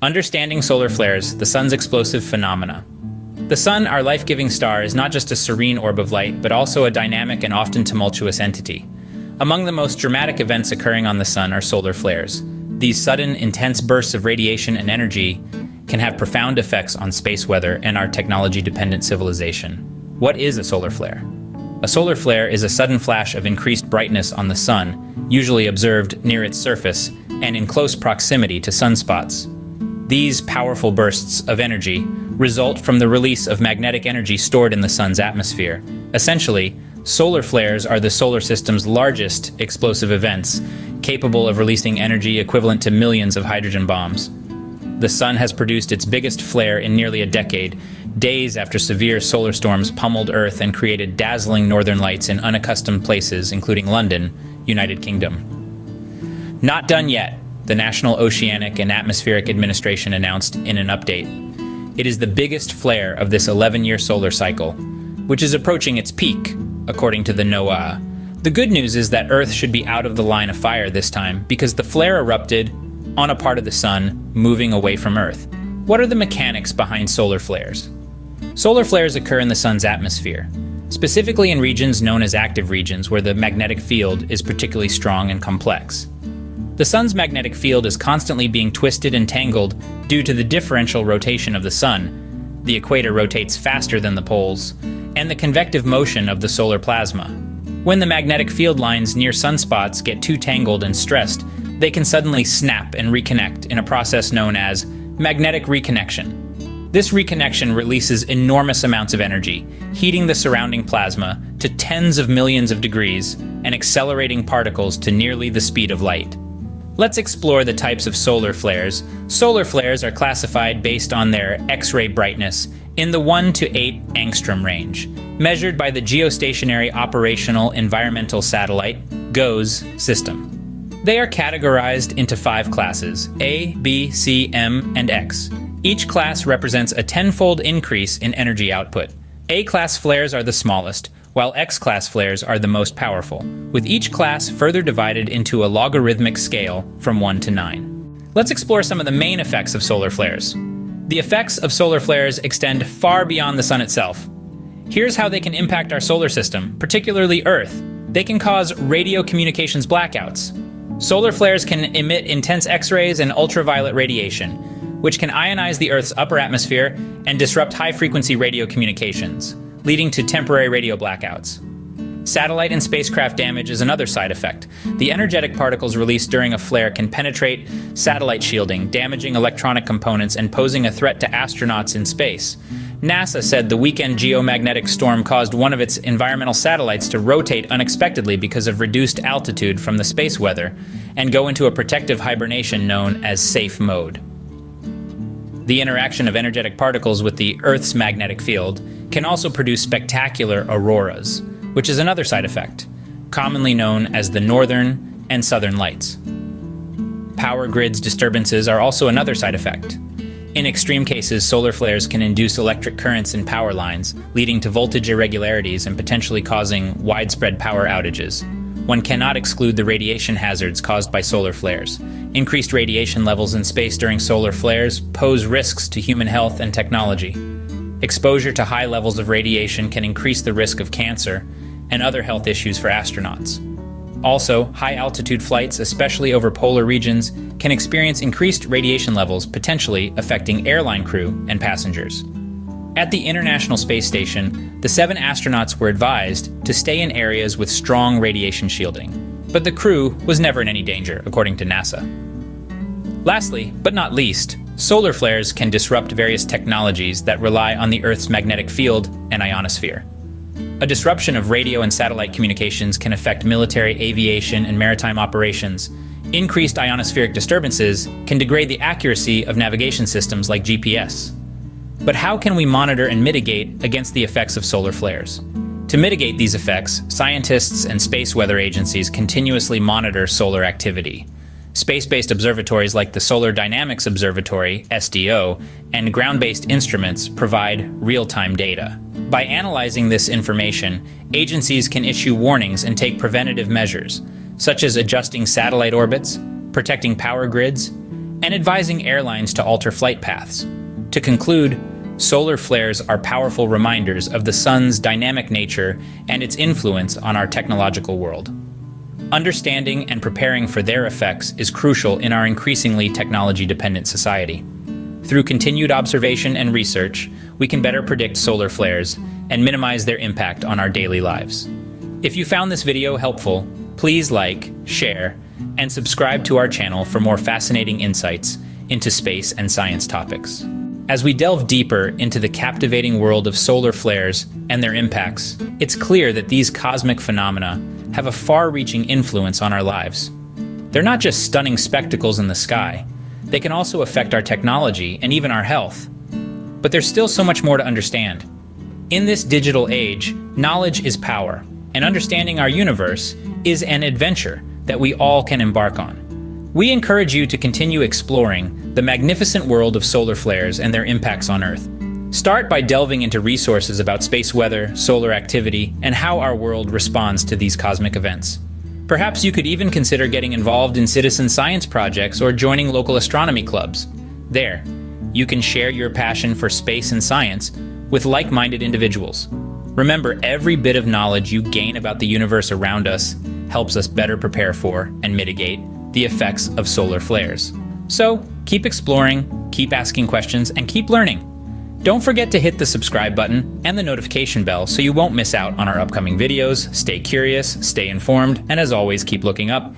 Understanding solar flares, the sun's explosive phenomena. The sun, our life-giving star, is not just a serene orb of light, but also a dynamic and often tumultuous entity. Among the most dramatic events occurring on the sun are solar flares. These sudden, intense bursts of radiation and energy can have profound effects on space weather and our technology-dependent civilization. What is a solar flare? A solar flare is a sudden flash of increased brightness on the sun, usually observed near its surface and in close proximity to sunspots. These powerful bursts of energy result from the release of magnetic energy stored in the sun's atmosphere. Essentially, solar flares are the solar system's largest explosive events, capable of releasing energy equivalent to millions of hydrogen bombs. The sun has produced its biggest flare in nearly a decade, days after severe solar storms pummeled Earth and created dazzling northern lights in unaccustomed places, including London, United Kingdom. Not done yet, the National Oceanic and Atmospheric Administration announced in an update. It is the biggest flare of this 11-year solar cycle, which is approaching its peak, according to the NOAA. The good news is that Earth should be out of the line of fire this time because the flare erupted on a part of the sun moving away from Earth. What are the mechanics behind solar flares? Solar flares occur in the sun's atmosphere, specifically in regions known as active regions where the magnetic field is particularly strong and complex. The sun's magnetic field is constantly being twisted and tangled due to the differential rotation of the sun. The equator rotates faster than the poles, and the convective motion of the solar plasma. When the magnetic field lines near sunspots get too tangled and stressed, they can suddenly snap and reconnect in a process known as magnetic reconnection. This reconnection releases enormous amounts of energy, heating the surrounding plasma to tens of millions of degrees and accelerating particles to nearly the speed of light. Let's explore the types of solar flares. Solar flares are classified based on their X-ray brightness in the 1 to 8 angstrom range, measured by the Geostationary Operational Environmental Satellite (GOES) system. They are categorized into 5 classes: A, B, C, M, and X. Each class represents a 10-fold increase in energy output. A-class flares are the smallest, while X-class flares are the most powerful, with each class further divided into a logarithmic scale from 1 to 9. Let's explore some of the main effects of solar flares. The effects of solar flares extend far beyond the sun itself. Here's how they can impact our solar system, particularly Earth. They can cause radio communications blackouts. Solar flares can emit intense X-rays and ultraviolet radiation, which can ionize the Earth's upper atmosphere and disrupt high-frequency radio communications, leading to temporary radio blackouts. Satellite and spacecraft damage is another side effect. The energetic particles released during a flare can penetrate satellite shielding, damaging electronic components and posing a threat to astronauts in space. NASA said the weekend geomagnetic storm caused one of its environmental satellites to rotate unexpectedly because of reduced altitude from the space weather and go into a protective hibernation known as safe mode. The interaction of energetic particles with the Earth's magnetic field can also produce spectacular auroras, which is another side effect, commonly known as the northern and southern lights. Power grids disturbances are also another side effect. In extreme cases, solar flares can induce electric currents in power lines, leading to voltage irregularities and potentially causing widespread power outages. One cannot exclude the radiation hazards caused by solar flares. Increased radiation levels in space during solar flares pose risks to human health and technology. Exposure to high levels of radiation can increase the risk of cancer and other health issues for astronauts. Also, high-altitude flights, especially over polar regions, can experience increased radiation levels, potentially affecting airline crew and passengers. At the International Space Station, the 7 astronauts were advised to stay in areas with strong radiation shielding, but the crew was never in any danger, according to NASA. Lastly, but not least, solar flares can disrupt various technologies that rely on the Earth's magnetic field and ionosphere. A disruption of radio and satellite communications can affect military, aviation, and maritime operations. Increased ionospheric disturbances can degrade the accuracy of navigation systems like GPS. But how can we monitor and mitigate against the effects of solar flares? To mitigate these effects, scientists and space weather agencies continuously monitor solar activity. Space-based observatories like the Solar Dynamics Observatory, SDO, and ground-based instruments provide real-time data. By analyzing this information, agencies can issue warnings and take preventative measures, such as adjusting satellite orbits, protecting power grids, and advising airlines to alter flight paths. To conclude, solar flares are powerful reminders of the sun's dynamic nature and its influence on our technological world. Understanding and preparing for their effects is crucial in our increasingly technology-dependent society. Through continued observation and research, we can better predict solar flares and minimize their impact on our daily lives. If you found this video helpful, please like, share, and subscribe to our channel for more fascinating insights into space and science topics. As we delve deeper into the captivating world of solar flares and their impacts, it's clear that these cosmic phenomena have a far-reaching influence on our lives. They're not just stunning spectacles in the sky, they can also affect our technology and even our health. But there's still so much more to understand. In this digital age, knowledge is power, and understanding our universe is an adventure that we all can embark on. We encourage you to continue exploring the magnificent world of solar flares and their impacts on Earth. Start by delving into resources about space weather, solar activity, and how our world responds to these cosmic events. Perhaps you could even consider getting involved in citizen science projects or joining local astronomy clubs. There, you can share your passion for space and science with like-minded individuals. Remember, every bit of knowledge you gain about the universe around us helps us better prepare for and mitigate the effects of solar flares. So, keep exploring, keep asking questions, and keep learning. Don't forget to hit the subscribe button and the notification bell so you won't miss out on our upcoming videos. Stay curious, stay informed, and as always, keep looking up.